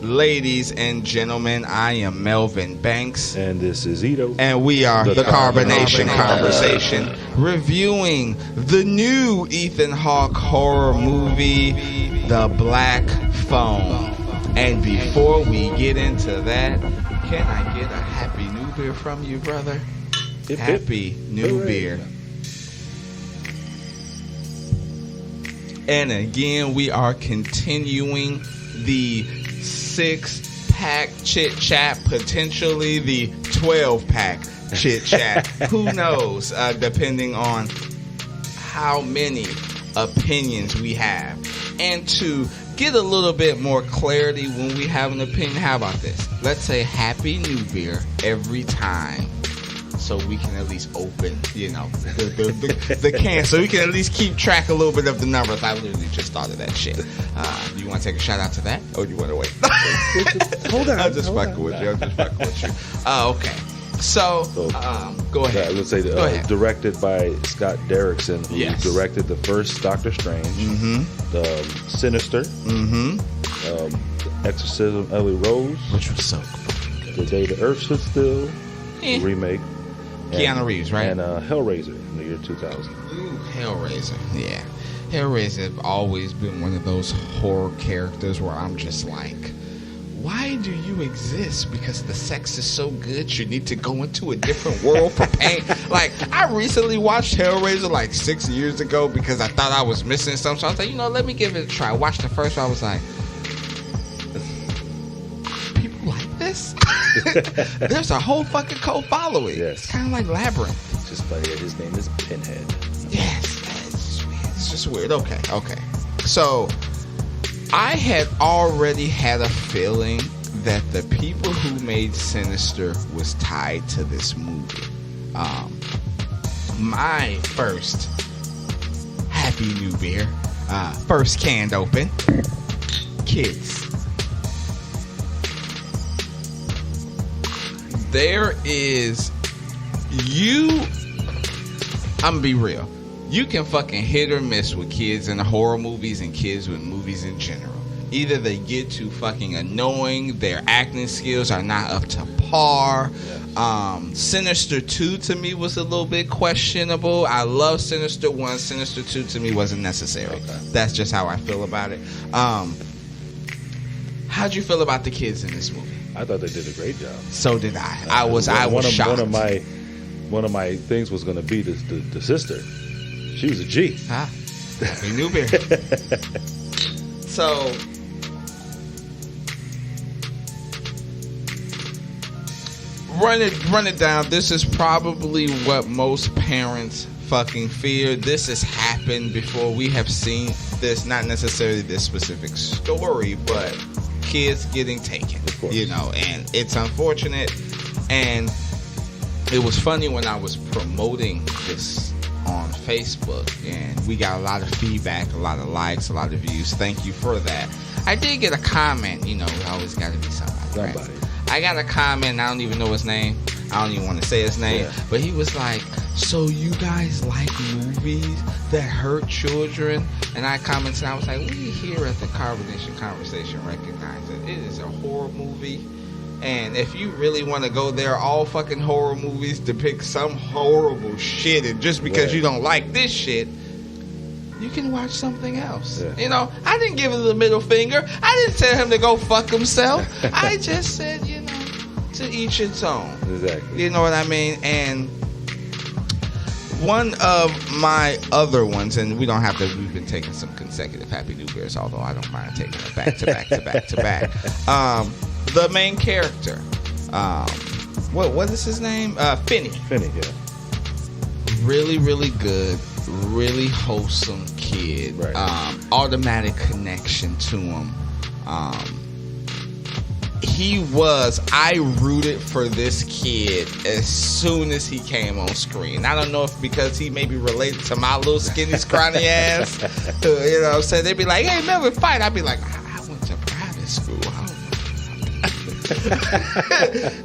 Ladies and gentlemen, I am Melvin Banks. And this is Ito. And we are the Carbonation Conversation, reviewing the new Ethan Hawke horror movie, The Black Phone. And before we get into that, can I get a Happy New Beer from you, brother? Happy New Beer. And again, we are continuing the 6-pack chit chat, potentially the 12-pack chit chat. Who knows? Depending on how many opinions we have. And to get a little bit more clarity when we have an opinion, how about this? Let's say Happy New Beer every time, so we can at least open, the can, so we can at least keep track a little bit of the numbers. I literally just thought of that shit. Do you want to take a shout out to that, or do you want to wait? Hold on. I'm just fucking with you. Okay. So, go ahead. I would say directed by Scott Derrickson, who directed the first Doctor Strange, the Sinister, the Exorcism of Emily Rose, which was so good. The Day the Earth Stood Still, remake. Keanu Reeves, right? And Hellraiser in the year 2000. Ooh, Hellraiser, yeah. Hellraiser have always been one of those horror characters where I'm just like, why do you exist? Because the sex is so good, you need to go into a different world for pain. Like, I recently watched Hellraiser like 6 years ago because I thought I was missing something. So I was like, let me give it a try. I watched the first one, I was like, people like this? There's a whole fucking cult following. Yes. It's kind of like Labyrinth. Just funny that his name is Pinhead. Yes, it's just weird. Okay. So, I had already had a feeling that the people who made Sinister was tied to this movie. My first Happy New Beer, first canned open, kids. There is, I'm gonna be real. You can fucking hit or miss with kids in horror movies and kids with movies in general. Either they get too fucking annoying, their acting skills are not up to par. Sinister 2 to me was a little bit questionable. I love Sinister 1. Sinister 2 to me wasn't necessary. Okay. That's just how I feel about it. How'd you feel about the kids in this movie? I thought they did a great job. So did I. I was shocked. One of my things was going to be the sister. She was a G. Happy New Beer. So, run it down. This is probably what most parents fucking fear. This has happened before. We have seen this, not necessarily this specific story, but kids getting taken. And it's unfortunate. And it was funny when I was promoting this on Facebook, and we got a lot of feedback, a lot of likes, a lot of views. Thank you for that. I did get a comment. We always got to be somebody. Right? I got a comment. I don't even know his name. I don't even want to say his name. Yeah. But he was like, so you guys like movies that hurt children? And I commented, I was like, we here at the Carbonation Conversation recognize that it is a horror movie. And if you really want to go there, all fucking horror movies depict some horrible shit. And just because you don't like this shit, you can watch something else. Yeah. I didn't give him the middle finger. I didn't tell him to go fuck himself. I just said, to each its own. Exactly. You know what I mean? And one of my other ones, and we've been taking some consecutive Happy New Beers, although I don't mind taking it back to back. The main character, what is his name? Finney. Finney, yeah. Really, really good, really wholesome kid. Right. Automatic connection to him. I rooted for this kid as soon as he came on screen. I don't know if because he maybe related to my little skinny, scrawny ass. So they'd be like, hey, Melvin, fight. I'd be like, I went to private school. I don't know.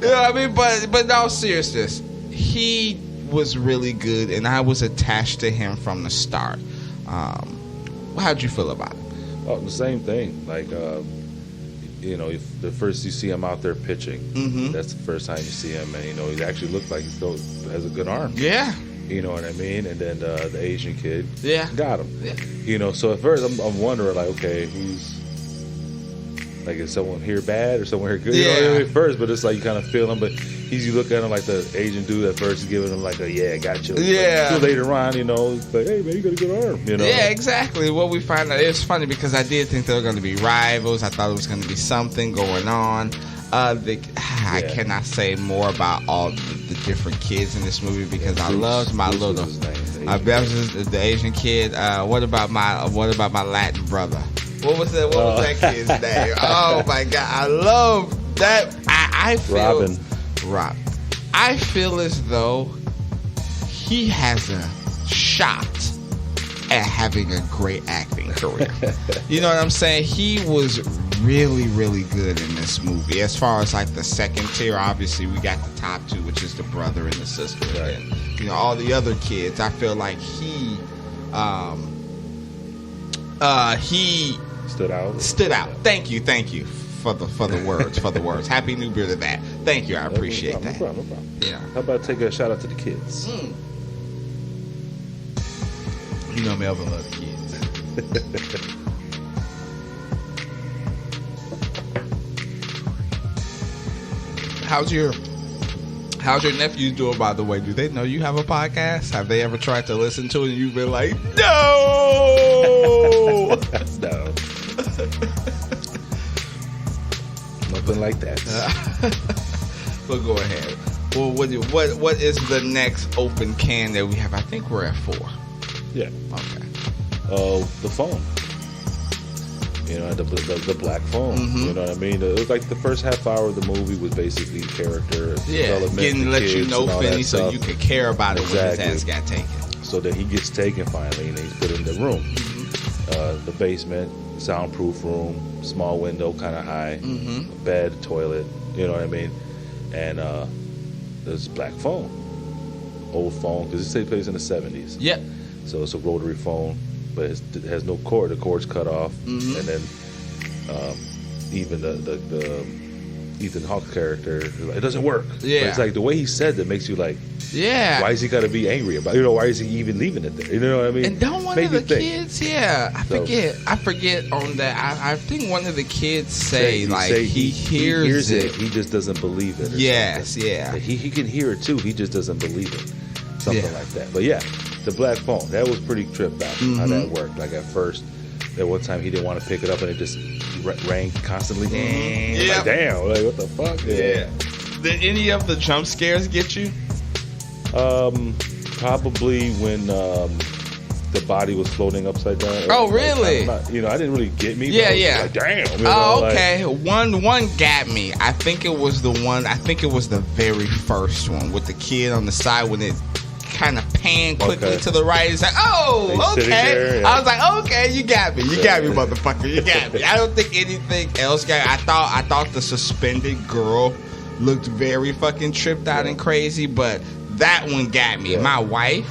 You know what I mean? But in all seriousness, he was really good, and I was attached to him from the start. How'd you feel about it? Oh, the same thing. Like, the first you see him out there pitching. Mm-hmm. That's the first time you see him, and he actually looks like has a good arm. Yeah. You know what I mean? And then the Asian kid, got him. Yeah. So at first I'm wondering, like, okay, who's like, is someone here bad or someone here good? Yeah. You know what I mean? At first, but it's like you kind of feel him. But you look at him like the Asian dude at first is giving him like a got you. Yeah. But later on, it's like, hey man, you got a good arm. Yeah, exactly. What we find out, it's funny because I did think they were going to be rivals. I thought it was going to be something going on. I cannot say more about all the different kids in this movie because I loved my little. The Asian kid. What about my Latin brother? What was that kid's name? Oh my God, I love that. I feel Rob. I feel as though he has a shot at having a great acting career. You know what I'm saying? He was really, really good in this movie. As far as like the second tier, obviously we got the top two, which is the brother and the sister, right. And all the other kids. I feel like he stood out. Thank you for the words. Happy New Year to that. Thank you. I appreciate that. No problem. Yeah. How about take a shout out to the kids? Melvin loves kids. How's your nephews doing, by the way? Do they know you have a podcast? Have they ever tried to listen to it and you've been like, no? No. Nothing like that. But go ahead. Well, what is the next open can that we have? I think we're at 4. Yeah. Okay. The phone. The black phone. Mm-hmm. You know what I mean? It was like the first half hour of the movie was basically character development. Getting to let you know Finney so stuff. you could care about it when his ass got taken. So then he gets taken finally, and he's put in the room. Mm-hmm. The basement, soundproof room, small window, kind of high, bed, toilet. You know what I mean? And there's a black phone, old phone, because this takes place in the 70s. Yep. So it's a rotary phone, but it has no cord. The cord's cut off, and then even the Ethan Hawke character, it doesn't work. Yeah. But it's like the way he said that makes you like, yeah. Why is he got to be angry about it? Why is he even leaving it there? You know what I mean? And don't one of the kids, I forget on that. I think one of the kids say he hears it. He just doesn't believe it. Yes, something. Yeah. He can hear it too. He just doesn't believe it. Something like that. But yeah, the black phone, that was pretty tripped out how that worked. Like at first, there one time he didn't want to pick it up and it just rang constantly. Like, damn, like what the fuck? Yeah. Did any of the jump scares get you? Probably when the body was floating upside down. Oh, really? I didn't really get me. Yeah. Like, damn. Okay. One got me. I think it was the very first one with the kid on the side when it kind of panned quickly to the right. It's like, oh, okay. There, I was like, okay, you got me. You got me, motherfucker. You got me. I don't think anything else got me. I thought the suspended girl looked very fucking tripped out and crazy, but that one got me. My wife,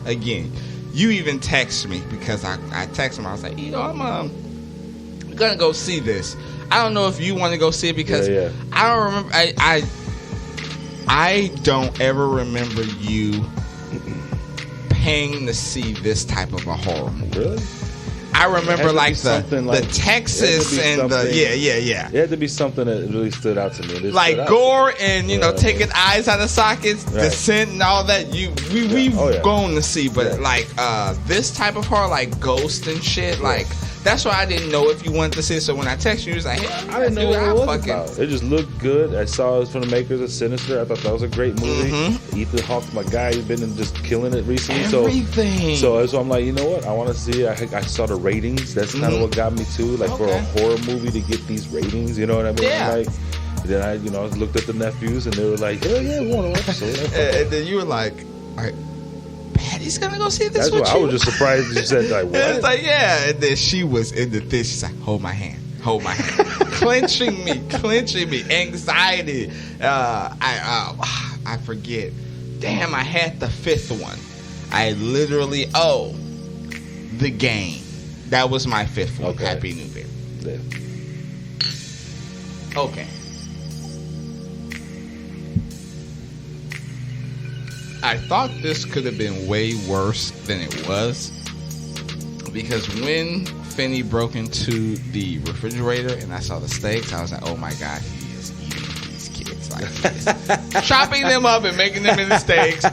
again, you even text me because I texted him. I was like, I'm gonna go see this. I don't know if you want to go see it because I don't remember. I don't ever remember you paying to see this type of a horror movie. Really? I remember like the Texas and the It had to be something that really stood out to me. Like gore and taking eyes out of sockets, descent and all that. We've gone to see, but like this type of horror, like Ghost and shit, like that's why I didn't know if you wanted to see it. So when I texted you, it was like, hey, I didn't know what it was about. It just looked good. I saw it was from the makers of Sinister. I thought that was a great movie. Ethan Hawke, my guy, he's been just killing it recently. Everything. So I'm like, you know what? I want to see it. I saw the ratings. That's kind of what got me too. Like for a horror movie to get these ratings, you know what I mean? Yeah. Like, then I looked at the nephews and they were like, hell yeah, we want to watch it. And then you were like, all right, Patty's gonna go see this. That's why I was just surprised you said like, what? It's like, yeah. And then she was in the thing. She's like, hold my hand, clenching me, anxiety. I forget. Damn, I had the 5th one. I literally The Game. That was my 5th one. Okay. Happy New Year. Yeah. Okay. I thought this could have been way worse than it was, because when Finney broke into the refrigerator and I saw the steaks, I was like, oh my God, he is eating these kids. Like, he is chopping them up and making them into steaks.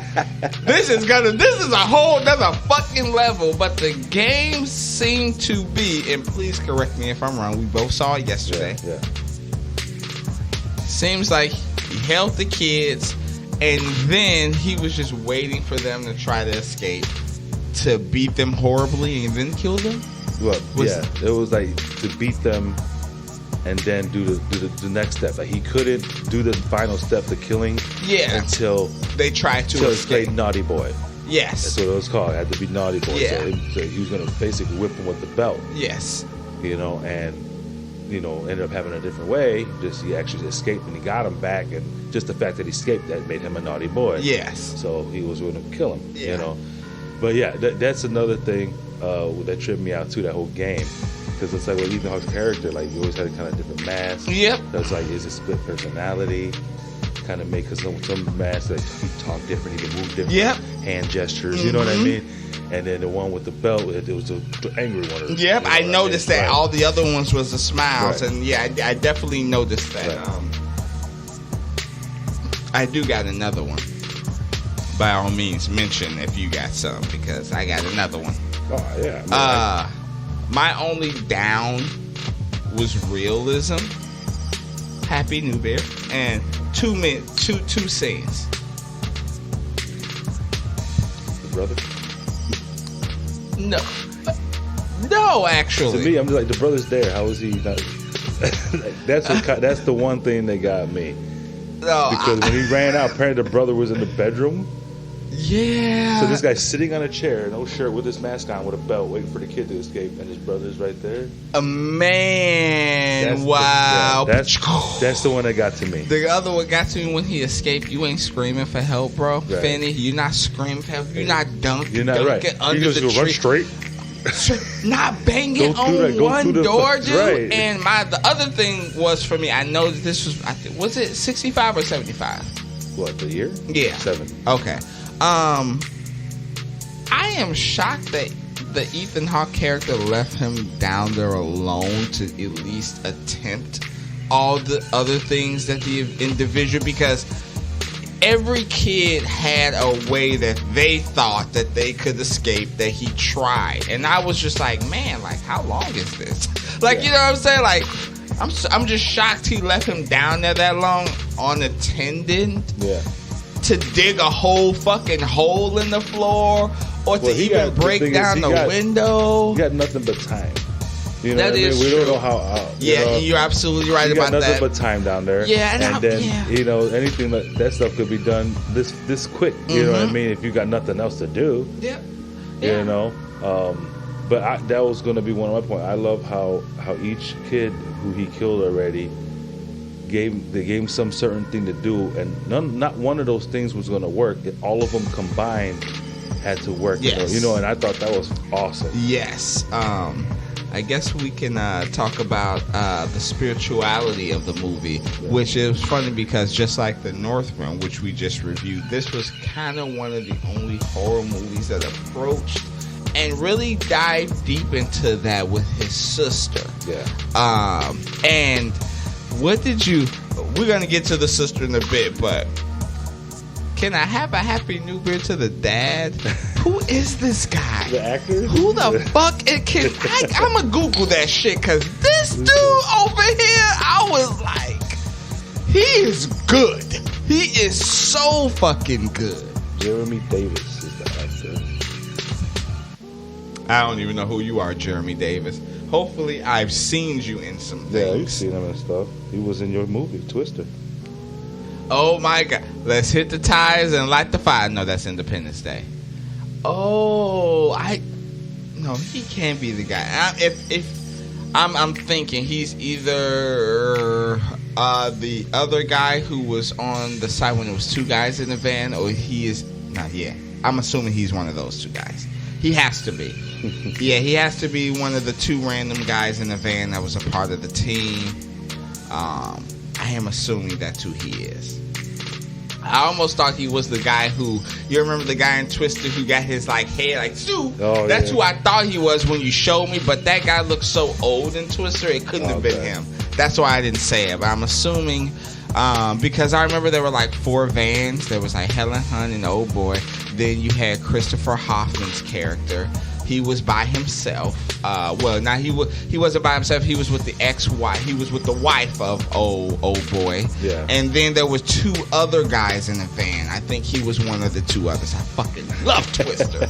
This is a whole another fucking level. But the game seemed to be, and please correct me if I'm wrong, we both saw it yesterday. Yeah. Seems like he held the kids, and then he was just waiting for them to try to escape, to beat them horribly and then kill them. Well, it was like to beat them and then do the next step. Like he couldn't do the final step, the killing, until they tried to escape. Naughty Boy. Yes, that's what it was called. It had to be Naughty Boy. Yeah. So he was going to basically whip him with the belt. Yes, and ended up having a different way. Just he actually escaped and he got him back, and just the fact that he escaped, that made him a naughty boy. Yes. So he was going to kill him. Yeah. But yeah, that's another thing that tripped me out too. That whole game, because it's like with Ethan Hawke's character, like you always had a kind of different mask. Yep. That's like, is it split personality? Kind of make, because some masks like he talk different, he can move different. Yep. Hand gestures. You know what I mean? And then the one with the belt, it was the angry one. Yep, I noticed that. Right. All the other ones was the smiles, right. And yeah, I definitely noticed that. Right. I do got another one. By all means, mention if you got some, because I got another one. Oh yeah. My only down was realism. Happy New Bear and two scenes. The brother. No, actually. To me, I'm just like, the brother's there. How is he not? That's the one thing that got me. No, because when he ran out, apparently the brother was in the bedroom. Yeah. So this guy's sitting on a chair, no shirt, with his mask on, with a belt, waiting for the kid to escape, and his brother's right there. Man, wow. That's the one that got to me. The other one got to me when he escaped. You ain't screaming for help, bro. Right. Finney, you're not screaming for help. You're not dunking. You're not right. Under you just the run straight. Not banging on one door, dude. Right. And the other thing was, for me, I know that this was it 65 or 75? What, the year? Yeah. 70. Okay. I am shocked that the Ethan Hawke character left him down there alone to at least attempt all the other things that the individual, because every kid had a way that they thought that they could escape, that he tried. And I was just like, man, like, how long is this? Like, you know what I'm saying? Like, I'm just shocked he left him down there that long unattended. Yeah. To dig a whole fucking hole in the floor, or to even break down the window. He got nothing but time. You know what I mean? We don't know how. You're absolutely right about that. He got nothing but time down there. Yeah, and then anything that stuff could be done this quick. You know what I mean? If you got nothing else to do. Yep. You know. But that was going to be one of my points. I love how each kid who he killed already, they gave him some certain thing to do, and not one of those things was going to work. All of them combined had to work. Yes. And I thought that was awesome. Yes. I guess we can talk about the spirituality of the movie, which is funny because just like The Northman, which we just reviewed, this was kind of one of the only horror movies that approached and really dived deep into that with his sister. Yeah. And what did you... We're going to get to the sister in a bit, but can I have a Happy New Year to the dad? Who is this guy? The actor? Who the fuck? I'm going to Google that shit, because this dude over here, I was like, he is good. He is so fucking good. Jeremy Davis is the actor. I don't even know who you are, Jeremy Davis. Hopefully, I've seen you in some things. Yeah, you've seen him and stuff. He was in your movie, Twister. Oh my God. Let's hit the tires and light the fire. No, that's Independence Day. Oh, no, he can't be the guy. I'm thinking he's either the other guy who was on the side when there was two guys in the van, or he is not yet. I'm assuming he's one of those two guys. He has to be. Yeah, he has to be one of the two random guys in the van that was a part of the team. I am assuming that's who he is. I almost thought he was the guy who, you remember the guy in Twister who got his like hair like Sue? Oh, that's yeah. who I thought he was when you showed me, but that guy looked so old in Twister it couldn't have been him. That's why I didn't say it, but I'm assuming because I remember there were like 4 vans. There was like Helen Hunt and Old Boy. Then you had Christopher Hoffman's character. He was by himself. He wasn't by himself. He was with the ex-wife. He was with the wife of old boy. Yeah. And then there was 2 other guys in the van. I think he was one of the 2 others. I fucking love Twister,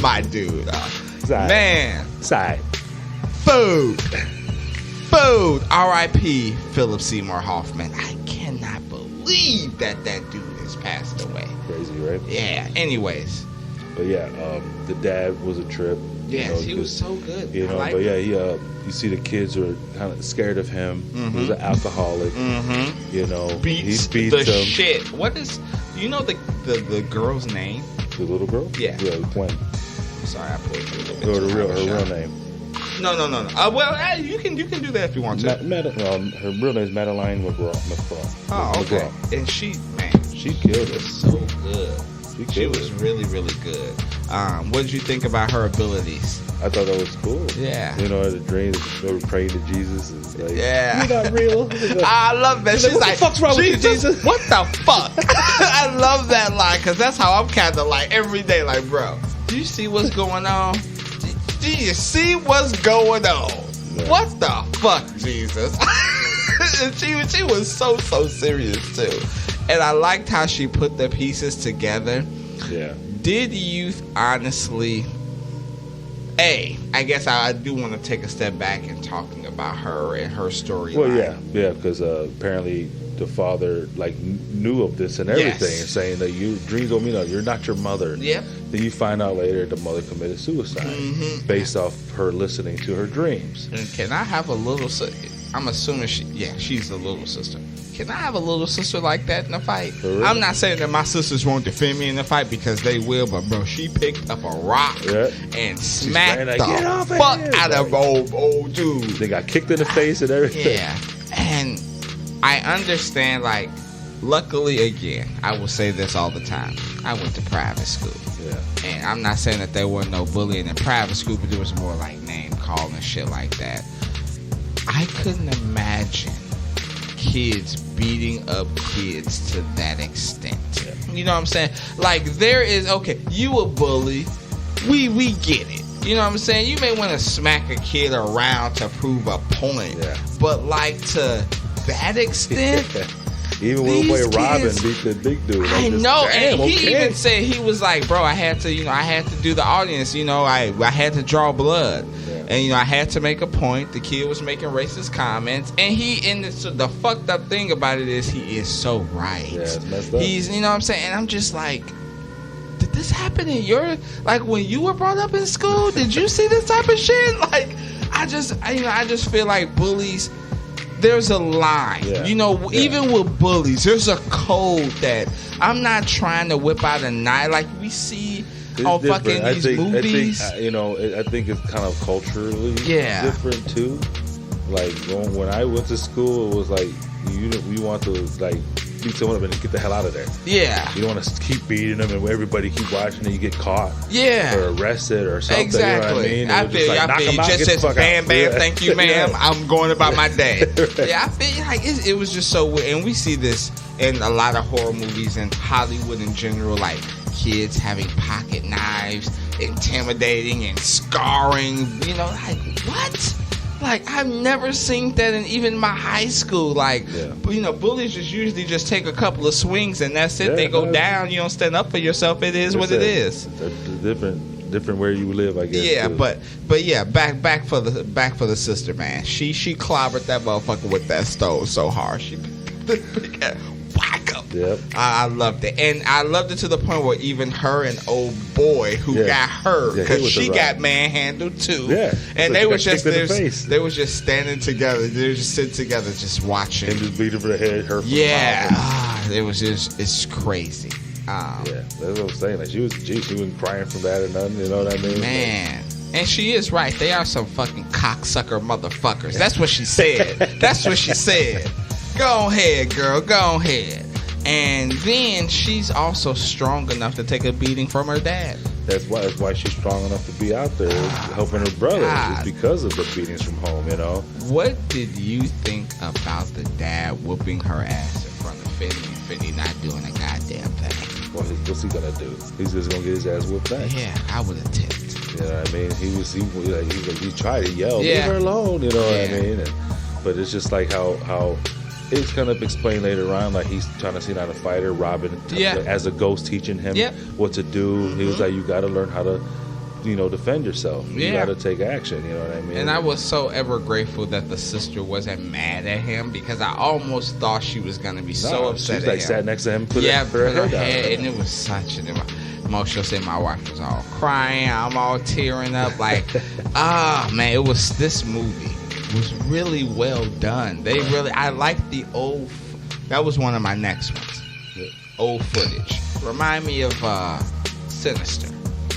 my dude. Man, side food. R.I.P. Philip Seymour Hoffman. I cannot believe that dude has passed away. Crazy, right? Yeah. Anyways. But yeah, the dad was a trip. Yes, he was so good. You know, but yeah, you see the kids are kind of scared of him. Mm-hmm. He was an alcoholic. Mm-hmm. You know, he beats the them. shit. What is? You know the girl's name? The little girl? Yeah. Yeah, Gwen. I'm sorry, I put it a little bit. Her real name. No. Well, you can do that if you want to. Her real name is Madeline McGraw. Oh, okay. McGraw. And she killed it. So good. She was really, really good. What did you think about her abilities? I thought that was cool. Yeah. You know, the dreams, they were praying to Jesus. It's like, yeah. You're not real. I love that. She's what the fuck's wrong with you, Jesus? What the fuck? I love that line because that's how I'm kind of like every day. Like, bro, do you see what's going on? Do you see what's going on? Yeah. What the fuck, Jesus? And she was so serious too. And I liked how she put the pieces together. Yeah. Did you honestly... I guess I do want to take a step back in talking about her and her story. Well, yeah, because apparently the father knew of this and everything, and saying that you dreams don't mean nothing. You're not your mother. Yep. Then you find out later the mother committed suicide based off her listening to her dreams. And can I have a little? I'm assuming she's the little sister. Can I have a little sister like that in a fight? I'm not saying that my sisters won't defend me in the fight because they will, but bro, she picked up a rock and smacked the fuck out of old dude. They got kicked in the face and everything. Yeah, and I understand. Like, luckily, again, I will say this all the time. I went to private school. Yeah, and I'm not saying that there wasn't no bullying in private school, but there was more like name calling and shit like that. I couldn't imagine kids beating up kids to that extent. Yeah. You know what I'm saying? Like, there is, okay, you a bully. We get it. You know what I'm saying? You may want to smack a kid around to prove a point. Yeah. But like to that extent? Even when boy Robin beat the big dude. I know, and he even said, he was like, bro, I had to do the audience, I had to draw blood. Yeah. And, I had to make a point. The kid was making racist comments. And the fucked up thing about it is he is so right. Yeah, it's messed up. He's, you know what I'm saying? And I'm just like, did this happen in like when you were brought up in school? Did you see this type of shit? Like, I just feel like bullies, there's a line. Yeah. Even with bullies, there's a code that I'm not trying to whip out a knife like we see on fucking these movies. I think it's kind of culturally different too. Like when I went to school, it was like you want to beat someone up and get the hell out of there. Yeah. You don't want to keep beating them and everybody keep watching and you get caught. Yeah. Or arrested or something. Exactly. You know what I mean? I feel you. Just says bam, thank you, ma'am. I'm going about my day. Yeah, I feel like it was just so weird. And we see this in a lot of horror movies and Hollywood in general, like kids having pocket knives, intimidating and scarring. What? Like, I've never seen that in even my high school. Like, bullies just usually just take a couple of swings and that's it. They go down. You don't stand up for yourself. It is what it is. Different where you live, I guess. Yeah, too. but yeah, back for the sister, man. She clobbered that motherfucker with that stove so hard. She whack up. Yep. I loved it, and I loved it to the point where even her and old boy who got hurt because she got manhandled too. Yeah, and they were just standing together. They were just sitting together, just watching. And just beating for the head. Her. It was just it's crazy. That's what I'm saying. Like she wasn't crying from that or nothing. You know what I mean? Man. And she is right. They are some fucking cocksucker motherfuckers. That's what she said. That's what she said. Go ahead, girl. Go ahead. And then she's also strong enough to take a beating from her dad. That's why she's strong enough to be out there helping her brother. God. It's because of the beatings from home, you know. What did you think about the dad whooping her ass in front of Finney and Finney not doing a goddamn thing? Well, what's he gonna do? He's just gonna get his ass whooped back. Yeah, I would have tipped. You know what I mean? He tried to yell, Yeah. leave her alone. You know what I Yeah. mean? But it's just like how it's kind of explained later on, like he's trying to see how to fight her. Robin, as a ghost, teaching him what to do. He was like, you got to learn how to, defend yourself. You got to take action. You know what I mean? And I was so ever grateful that the sister wasn't mad at him, because I almost thought she was gonna be so upset. She's like sat next to him, put her head down. And it was such an emotional scene. My wife was all crying. I'm all tearing up. Like, man, it was this movie. Was really well done. I like the old. That was one of my next ones. Yeah. Old footage. Remind me of Sinister.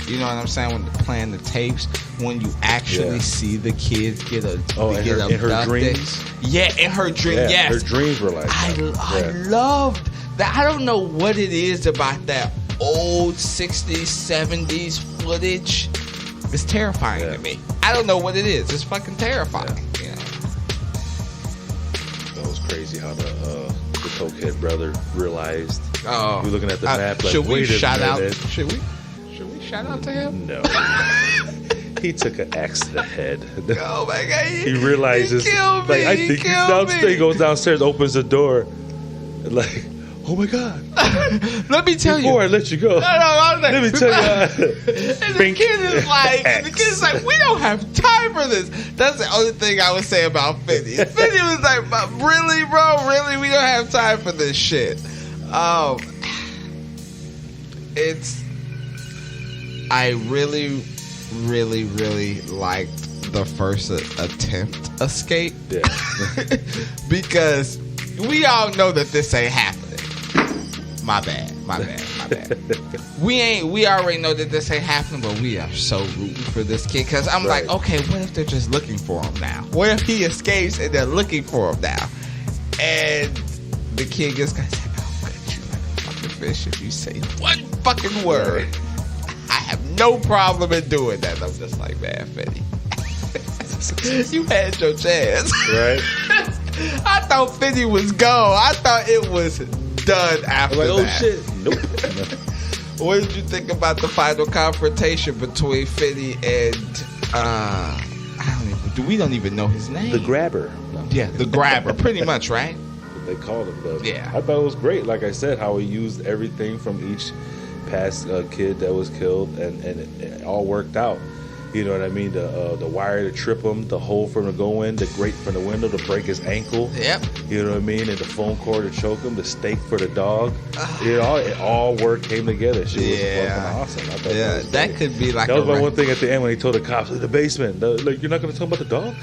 You know what I'm saying? When they're playing the tapes, when you actually see the kids get abducted. In her dreams. Yeah, in her dream. Yeah, yes, her dreams were like. I loved that. I don't know what it is about that old 60s, 70s footage. It's terrifying to me. I don't know what it is. It's fucking terrifying. Yeah. That was crazy how the cokehead brother realized. Oh, we're looking at the map. Like, should we shout out? minute. Should we shout out to him? No. He took an axe to the head. Oh my god! He realizes. He killed me. Like, I think he's downstairs. He goes downstairs, opens the door, and like, oh my god! Let me tell you. Before I let you go, let me tell you. And the kid is like, we don't have time for this. That's the only thing I would say about Finney. Finney was like, really, bro? Really? We don't have time for this shit. I really, really, really liked the first attempt escape. Yeah. Because we all know that this ain't happening. My bad. We already know that this ain't happening, but we are so rooting for this kid. Because I'm like, okay, what if they're just looking for him now? What if he escapes and they're looking for him now? And the kid gets gonna say, I'll cut you like a fucking fish if you say one fucking word. I have no problem in doing that. I'm just like, man, Fetty. You had your chance. Right? I thought Fetty was gone. I thought it was done after that. Oh shit. Nope. What did you think about the final confrontation between Fetty and we don't even know his name. The grabber. No. Yeah, the grabber, pretty much, right? They called him that. Yeah. I thought it was great. Like I said, how he used everything from each past kid that was killed, and it all worked out. You know what I mean? The wire to trip him, the hole for him to go in, the grate from the window to break his ankle. Yep. You know what I mean? And the phone cord to choke him, the steak for the dog. It all worked, came together. She was fucking awesome. I thought that could be like that was my one thing at the end when he told the cops, the basement. Like, you're not going to talk about the dog?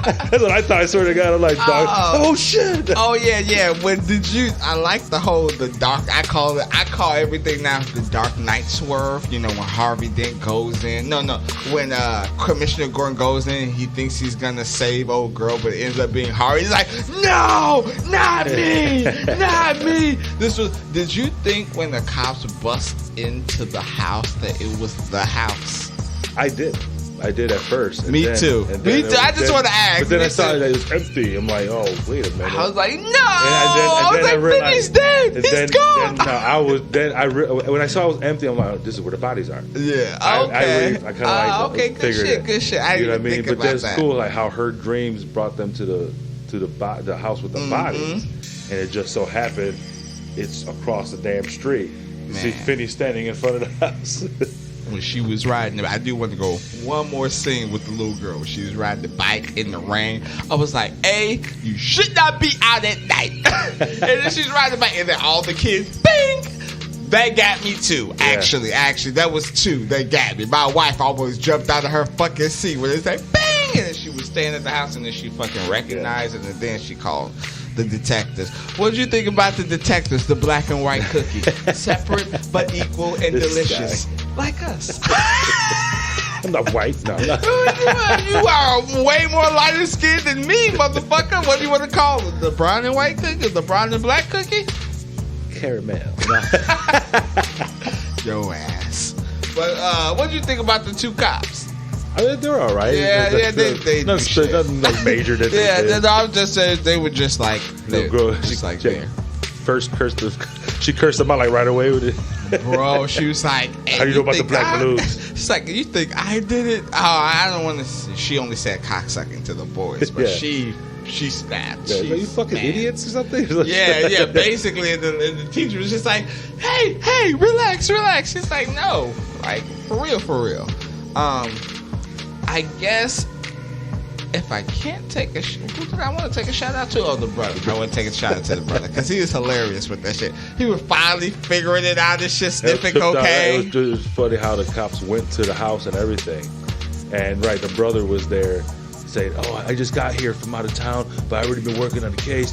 That's what I thought. I swear to God, I'm like, dog. Oh shit. Oh yeah. I like the dark. I call everything now the Dark Knight swerve. You know, when Harvey Dent goes in. No. When Commissioner Gordon goes in, he thinks he's gonna save old girl, but it ends up being Harvey. He's like, no, not me, not me. Did you think when the cops bust into the house that it was the house? I did at first. Me too. I just want to ask. But then I saw that it was empty. I'm like, oh, wait a minute. I was like, no. I was like, Vinny's dead. He's gone. When I saw it was empty, I'm like, this is where the bodies are. Yeah. Okay. I kind of okay. Good shit. I didn't even think about that. But that's cool, like how her dreams brought them to the house with the bodies, and it just so happened it's across the damn street. You see Finney standing in front of the house. When she was riding, I do want to go one more scene with the little girl. When she was riding the bike in the rain, I was like, "Hey, you should not be out at night." And then she's riding the bike, and then all the kids, bing! That got me too. Actually, that was two. They got me. My wife almost jumped out of her fucking seat when they said, "Bing!" And then she was staying at the house, and then she fucking recognized it, and then she called the detectives. What did you think about the detectives? The black and white cookie, separate but equal and delicious, like us. I'm not white. No. You are way more lighter skinned than me, motherfucker. What do you want to call it? The brown and white cookie? The brown and black cookie? Caramel. Yo ass. But what do you think about the two cops? I mean, they're all right. Yeah, they nothing like major. That I was just saying they were just like just like there. First she cursed them out like right away with it. Bro, she was like, hey, how do you know about the black balloons? She's like, you think I did it? Oh, I don't want to. She only said cocksucking to the boys, but she snapped. Yeah, are you fucking idiots or something? Yeah, basically, and the teacher was just like, hey, relax. She's like, no, like for real. I guess if I can't take who did I want to take a shout out to? Oh, the brother. I want to take a shout out to the brother because he was hilarious with that shit. He was finally figuring it out. This shit sniffing cocaine. It was funny how the cops went to the house and everything, and the brother was there saying, "Oh, I just got here from out of town, but I already been working on the case."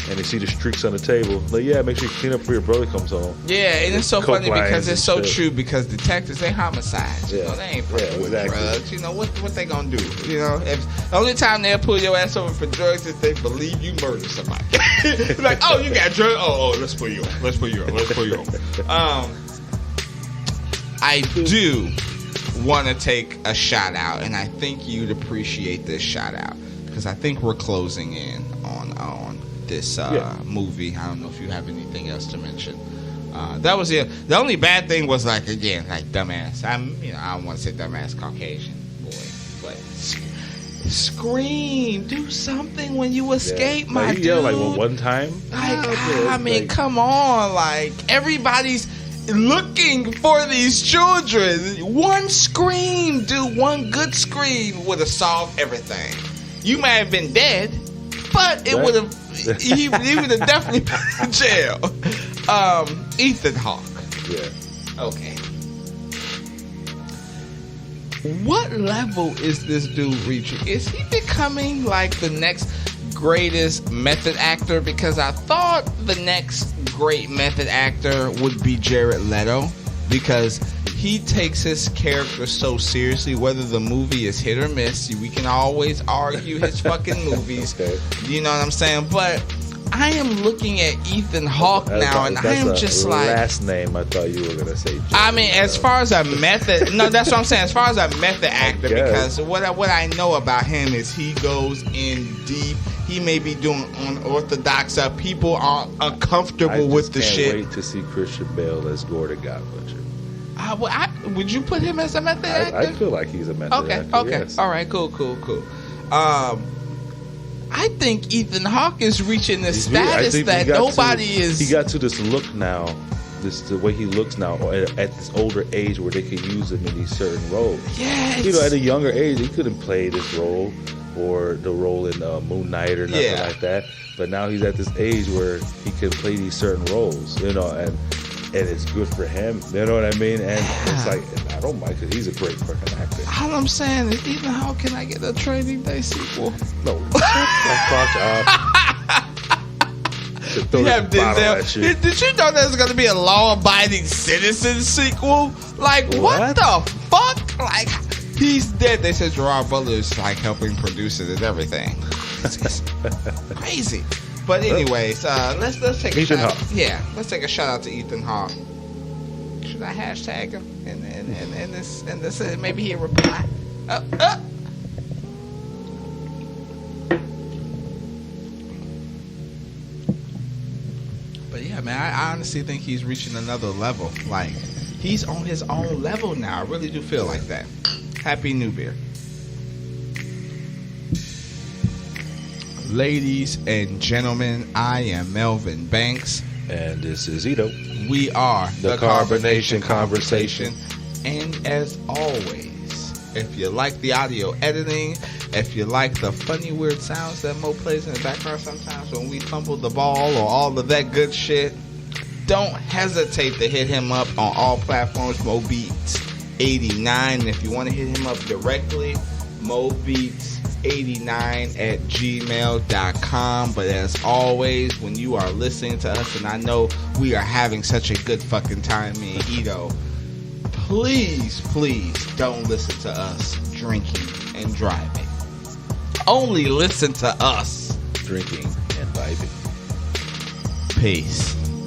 And they see the streaks on the table. Like, yeah, make sure you clean up before your brother comes home. Yeah, and it's so funny because it's so true. Because detectives, they homicides. You know, they ain't fucking with drugs. You know what they gonna do? You know, if the only time they'll pull your ass over for drugs is they believe you murdered somebody. Like, oh, you got drugs? Oh, let's pull you over. I do want to take a shout out, and I think you'd appreciate this shout out because I think we're closing in on this movie. I don't know if you have anything else to mention. That was it. The only bad thing was dumbass. I don't want to say dumbass Caucasian boy, but scream, do something when you escape, my dude. Yelled like one time. Come on, like everybody's looking for these children. One scream, dude, one good scream would have solved everything. You might have been dead, but it would have. He would have definitely been in jail. Ethan Hawke. Yeah. Okay. What level is this dude reaching? Is he becoming like the next greatest method actor? Because I thought the next great method actor would be Jared Leto, because he takes his character so seriously. Whether the movie is hit or miss, we can always argue his fucking movies. Okay. You know what I'm saying? But I am looking at Ethan Hawke now, and I am just like, last name I thought you were gonna say Jared. I mean, as far as a method, no, that's what I'm saying. As far as a method actor, because what I know about him is he goes in deep. He may be doing unorthodox stuff. People are uncomfortable with the shit. I can't wait to see Christian Bale as Gordon Godbutcher. Would you put him as a method actor? I feel like he's a method actor. Okay. Yes. All right. Cool. I think Ethan Hawke is reaching the status that nobody is. He got to this look now. The way he looks now at this older age where they can use him in these certain roles. Yeah. At a younger age, he couldn't play this role or the role in Moon Knight or nothing like that. But now he's at this age where he can play these certain roles, and it's good for him. You know what I mean? And it's like, I don't mind because he's a great fucking actor. All I'm saying is, even how can I get a Training Day sequel? No. You have Denzel. Did you know there's going to be a Law-Abiding Citizen sequel? Like, what the fuck? Like, he's dead. They said Gerard Butler is like helping produce it and everything. It's crazy. But anyways, let's take a shout out. Yeah, let's take a shout out to Ethan Hawke. Should I hashtag him in this maybe he'll reply. But yeah, man, I honestly think he's reaching another level. Like, he's on his own level now. I really do feel like that. Happy New Year. Ladies and gentlemen, I am Melvin Banks. And this is Ito. We are the Carbonation Conversation. And as always, if you like the audio editing, if you like the funny, weird sounds that Mo plays in the background sometimes when we fumble the ball or all of that good shit, don't hesitate to hit him up on all platforms, MoBeats89. If you want to hit him up directly, MoBeats89@gmail.com. But as always, when you are listening to us, and I know we are having such a good fucking time, me and Ito, please don't listen to us drinking and driving. Only listen to us drinking and vibing. Peace.